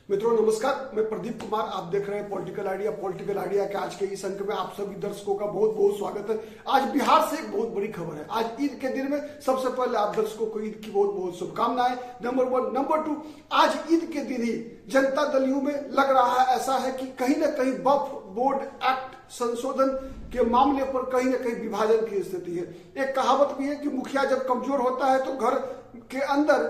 मित्रों नमस्कार, मैं प्रदीप कुमार। आप देख रहे हैं पॉलिटिकल आइडिया के आज के इस अंक में आप सभी दर्शकों का बहुत बहुत स्वागत है। आज बिहार से एक बहुत बड़ी खबर है। आज ईद के दिन में सबसे पहले आप दर्शकों को ईद की बहुत बहुत शुभकामनाएं। नंबर 1। नंबर 2, आज ईद के दिन ही जनता दल यू में लग रहा है ऐसा है कि कहीं ना कहीं वक्फ बोर्ड एक्ट संशोधन के मामले पर कहीं ना कहीं विभाजन की स्थिति है। एक कहावत भी है कि मुखिया जब कमजोर होता है तो घर के अंदर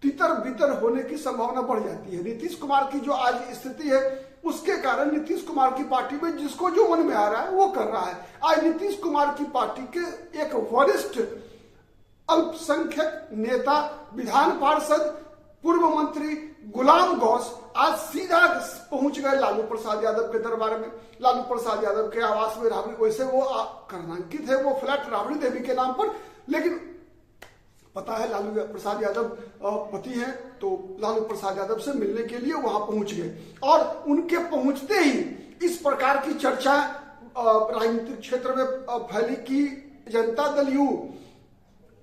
तितर बितर होने की संभावना बढ़ जाती है। नीतीश कुमार की जो आज स्थिति है उसके कारण नीतीश कुमार की पार्टी में जिसको जो मन में आ रहा है वो कर रहा है। आज नीतीश कुमार की पार्टी के एक वरिष्ठ अल्पसंख्यक नेता, विधान पार्षद, पूर्व मंत्री गुलाम गौस आज सीधा पहुंच गए लालू प्रसाद यादव के दरबार में। लालू प्रसाद यादव के आवास में राबड़ी, वैसे वो कर्नांकित है वो फ्लैट राबड़ी देवी के नाम पर, लेकिन पता है लालू प्रसाद यादव पति हैं, तो लालू प्रसाद यादव से मिलने के लिए वहां पहुंच गए और उनके पहुंचते ही इस प्रकार की चर्चा राजनीतिक क्षेत्र में फैली कि जनता दल यू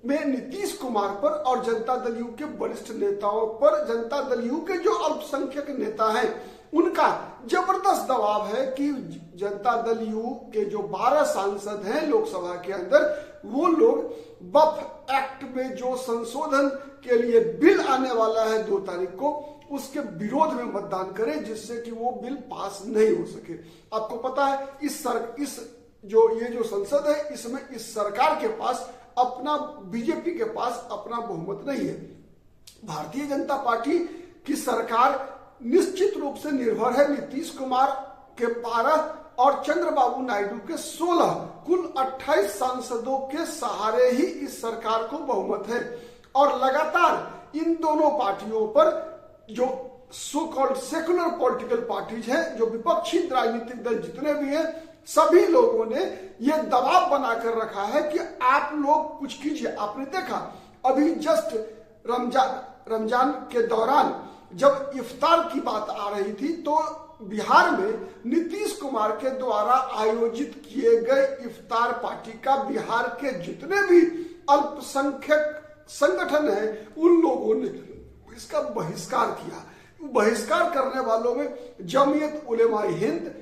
में नीतीश कुमार पर और जनता दल यू के वरिष्ठ नेताओं पर, जनता दल यू के जो अल्पसंख्यक नेता हैं उनका जबरदस्त दबाव है कि जनता दल यू के जो 12 सांसद हैं लोकसभा के अंदर, वो लोग वक्फ एक्ट में जो संशोधन के लिए बिल आने वाला है 2 तारीख को, उसके विरोध में मतदान करें जिससे कि वो बिल पास नहीं हो सके। आपको पता है ये जो संसद है इसमें इस सरकार के पास अपना, बीजेपी के पास अपना बहुमत नहीं है। भारतीय जनता पार्टी की सरकार निश्चित रूप से निर्भर है नीतीश कुमार के 12 और चंद्रबाबू नायडू के 16, कुल 28 सांसदों के सहारे ही इस सरकार को बहुमत है। और लगातार इन दोनों पार्टियों पर जो so called secular political parties हैं, जो विपक्षी राजनीतिक दल जितने भी हैं, सभी लोगों ने यह दबाव बनाकर रखा है कि आप लोग कुछ कीजिए। आपने देखा अभी जस्ट रमजान के दौरान जब इफ्तार की बात आ रही थी तो बिहार में नीतीश कुमार के द्वारा आयोजित किए गए इफ्तार पार्टी का बिहार के जितने भी अल्पसंख्यक संगठन हैं उन लोगों ने इसका बहिष्कार किया। बहिष्कार करने वालों में जमीयत उलेमाए हिंद,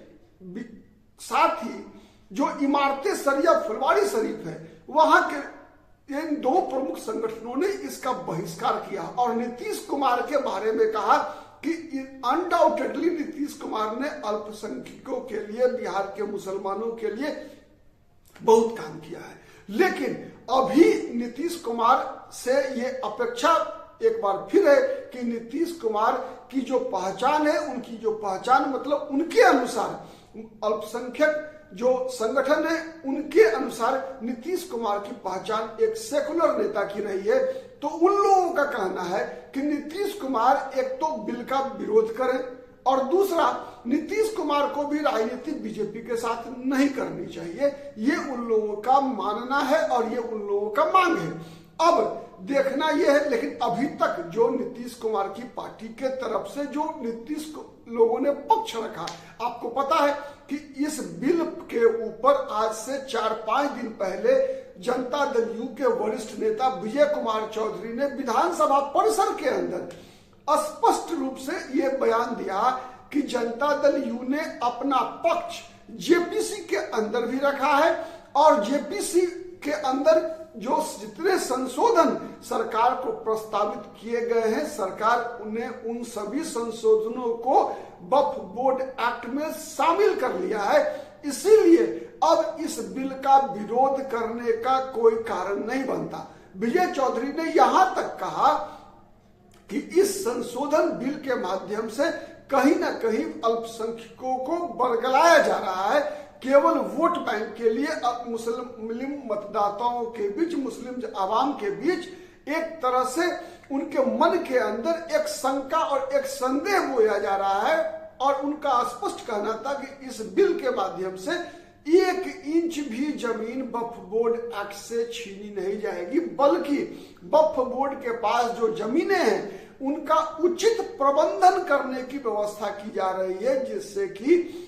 साथ ही जो इमारते शरिया फुलवारी शरीफ है वहां के इन 2 प्रमुख संगठनों ने इसका बहिष्कार किया और नीतीश कुमार के बारे में कहा कि अनडाउटेडली नीतीश कुमार ने अल्पसंख्यकों के लिए, बिहार के मुसलमानों के लिए बहुत काम किया है। लेकिन अभी नीतीश कुमार से ये अपेक्षा एक बार फिर है कि नीतीश कुमार की जो पहचान है, उनकी जो पहचान मतलब उनके अनुसार अल्पसंख्यक जो संगठन है उनके अनुसार नीतीश कुमार की पहचान एक सेकुलर नेता की रही है। तो उन लोगों का कहना है कि नीतीश कुमार एक तो बिल का विरोध करें और दूसरा नीतीश कुमार को भी राजनीति बीजेपी के साथ नहीं करनी चाहिए। ये उन लोगों का मानना है और ये उन लोगों का मांग है। अब देखना यह है, लेकिन अभी तक जो नीतीश कुमार की पार्टी के तरफ से जो नीतीश लोगों ने पक्ष रखा, आपको पता है कि इस बिल के ऊपर आज से 4-5 दिन पहले जनता दल यू के वरिष्ठ नेता विजय कुमार चौधरी ने विधानसभा परिसर के अंदर स्पष्ट रूप से यह बयान दिया कि जनता दल यू ने अपना पक्ष जेपीसी के अंदर भी रखा है और जेपीसी के अंदर जो जितने संशोधन सरकार को प्रस्तावित किए गए हैं, सरकार उन्हें उन सभी संशोधनों को वक्फ बोर्ड एक्ट में शामिल कर लिया है। इसीलिए अब इस बिल का विरोध करने का कोई कारण नहीं बनता। विजय चौधरी ने यहां तक कहा कि इस संशोधन बिल के माध्यम से कहीं ना कहीं अल्पसंख्यकों को बरगलाया जा रहा है, केवल वोट बैंक के लिए मुस्लिम मतदाताओं के बीच, मुस्लिम आवाम के बीच एक तरह से उनके मन के अंदर एक शंका और एक संदेह बोया जा रहा है। और उनका स्पष्ट कहना था कि इस बिल के माध्यम से 1 इंच भी जमीन वक्फ बोर्ड एक्ट से छीनी नहीं जाएगी, बल्कि वक्फ बोर्ड के पास जो जमीनें हैं उनका उचित प्रबंधन करने की व्यवस्था की जा रही है, जिससे कि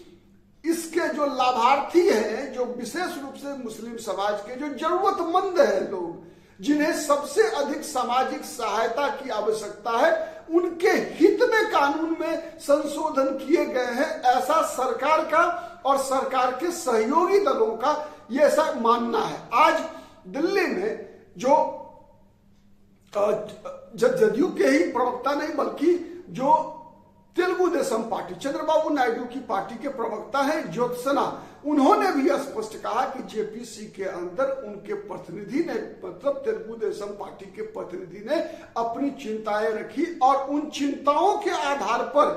इसके जो लाभार्थी हैं, जो विशेष रूप से मुस्लिम समाज के जो जरूरतमंद है लोग, जिन्हें सबसे अधिक सामाजिक सहायता की आवश्यकता है, उनके हित में कानून में में संशोधन किए गए हैं, ऐसा सरकार का और सरकार के सहयोगी दलों का ये ऐसा मानना है। आज दिल्ली में जो जदयू के ही प्रवक्ता नहीं बल्कि जो तेलुगु देशम पार्टी चंद्रबाबू नायडू की पार्टी के प्रवक्ता हैं ज्योत्सना, उन्होंने भी स्पष्ट कहा कि जेपीसी के अंदर उनके प्रतिनिधि ने, मतलब तेलुगु देशम पार्टी के प्रतिनिधि ने अपनी चिंताएं रखी और उन चिंताओं के आधार पर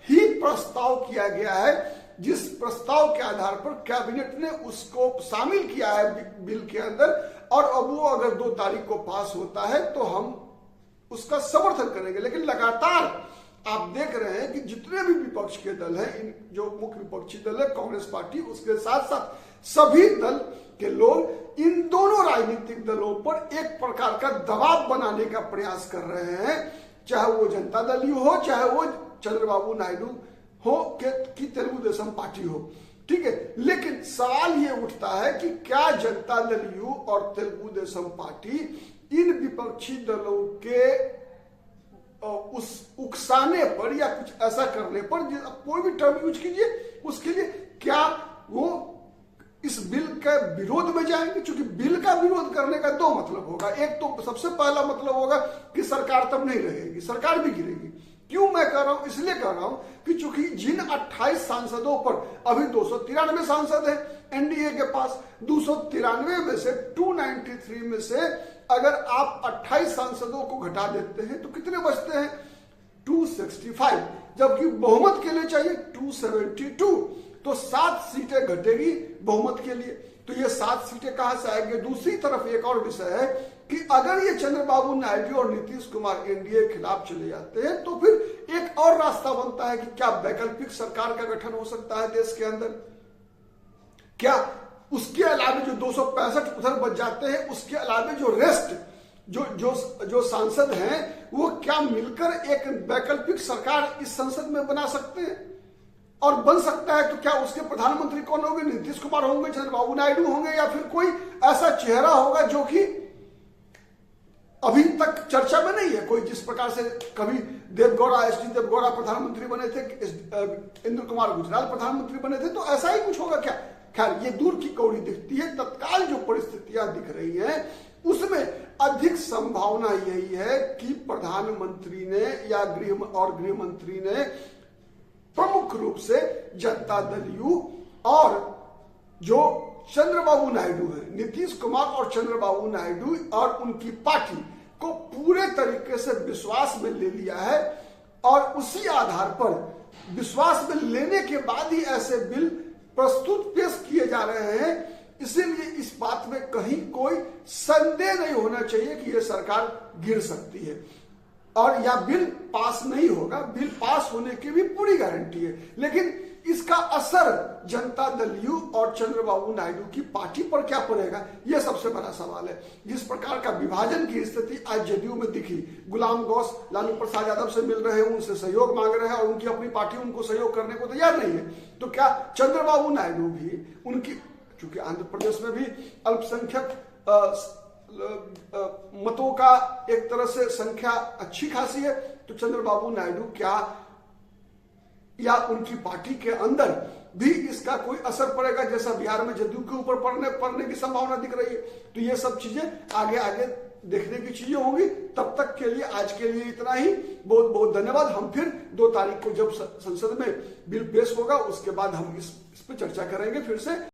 ही प्रस्ताव किया गया है, जिस प्रस्ताव के आधार पर कैबिनेट ने उसको शामिल किया है बिल के अंदर। और अब वो अगर 2 तारीख को पास होता है तो हम उसका समर्थन करेंगे। लेकिन लगातार आप देख रहे हैं कि जितने भी विपक्ष के दल हैं, इन जो मुख्य विपक्षी दल है कांग्रेस पार्टी, उसके साथ साथ सभी दल के लोग इन दोनों राजनीतिक दलों पर एक प्रकार का दबाव बनाने का प्रयास कर रहे हैं, चाहे वो जनता दल यू हो, चाहे वो चंद्रबाबू नायडू हो कि तेलुगु देशम पार्टी हो, ठीक है। लेकिन सवाल ये उठता है कि क्या जनता दल यू और तेलुगु देशम पार्टी इन विपक्षी दलों के उस उकसाने पर या कुछ ऐसा करने पर, कोई भी टर्म यूज कीजिए, उसके लिए क्या वो इस बिल के विरोध में जाएंगे? क्योंकि बिल का विरोध करने का 2 मतलब होगा। एक तो सबसे पहला मतलब होगा कि सरकार तब नहीं रहेगी, सरकार भी गिरेगी। क्यों मैं कह रहा हूं? इसलिए कह रहा हूं कि चूंकि जिन 28 सांसदों पर अभी 293 सांसद हैं एनडीए के पास, 293 में से 293 में से अगर आप 28 सांसदों को घटा देते हैं तो कितने बचते हैं? 265, जबकि बहुमत के लिए चाहिए 272, तो 7 सीटें घटेगी बहुमत के लिए। तो ये 7 सीटें कहां से आएंगे? दूसरी तरफ एक और विषय है कि अगर ये चंद्रबाबू नायडू और नीतीश कुमार एनडीए के खिलाफ चले जाते हैं तो फिर एक और रास्ता बनता है कि क्या वैकल्पिक सरकार का गठन हो सकता है देश के अंदर। क्या उसके अलावा जो 265 उधर बच जाते हैं, उसके अलावा जो रेस्ट जो सांसद हैं वो क्या मिलकर एक वैकल्पिक सरकार इस संसद में बना सकते हैं? और बन सकता है तो क्या उसके प्रधानमंत्री कौन होंगे? नीतीश कुमार होंगे, चंद्रबाबू नायडू होंगे, या फिर कोई ऐसा चेहरा होगा जो कि अभी तक चर्चा में नहीं है? कोई जिस प्रकार से कभी देवगौड़ा, एच डी देवगौड़ा प्रधानमंत्री बने थे, इंद्र कुमार गुजराल प्रधानमंत्री बने थे, तो ऐसा ही कुछ होगा क्या? खैर, ये दूर की कौड़ी दिखती है। तत्काल जो परिस्थितियां दिख रही हैं उसमें अधिक संभावना यही है कि प्रधानमंत्री ने या गृह मंत्री ने प्रमुख रूप से जनता दल यू और जो चंद्रबाबू नायडू है, नीतीश कुमार और चंद्रबाबू नायडू और उनकी पार्टी को पूरे तरीके से विश्वास में ले लिया है। और उसी आधार पर विश्वास में लेने के बाद ही ऐसे बिल प्रस्तुत पेश किए जा रहे हैं। इसीलिए इस बात में कहीं कोई संदेह नहीं होना चाहिए कि यह सरकार गिर सकती है और या बिल पास नहीं होगा। बिल पास होने की भी पूरी गारंटी है, लेकिन इसका असर जनता दल यू और चंद्रबाबू नायडू की पार्टी पर क्या पड़ेगा, यह सबसे बड़ा सवाल है। जिस प्रकार का विभाजन की स्थिति आज जदयू में दिखी, गुलाम गौस लालू प्रसाद यादव से मिल रहे हैं, उनसे सहयोग मांग रहे हैं और उनकी अपनी पार्टी उनको सहयोग करने को तैयार नहीं है, तो क्या चंद्रबाबू नायडू भी उनकी, चूंकि आंध्र प्रदेश में भी अल्पसंख्यक मतों का एक तरह से संख्या अच्छी खासी है, तो चंद्रबाबू नायडू क्या या उनकी पार्टी के अंदर भी इसका कोई असर पड़ेगा, जैसा बिहार में जदयू के ऊपर पड़ने की संभावना दिख रही है। तो ये सब चीजें आगे देखने की चीजें होंगी। तब तक के लिए आज के लिए इतना ही। बहुत बहुत धन्यवाद। हम फिर 2 तारीख को जब संसद में बिल पेश होगा उसके बाद हम इस पर चर्चा करेंगे फिर से।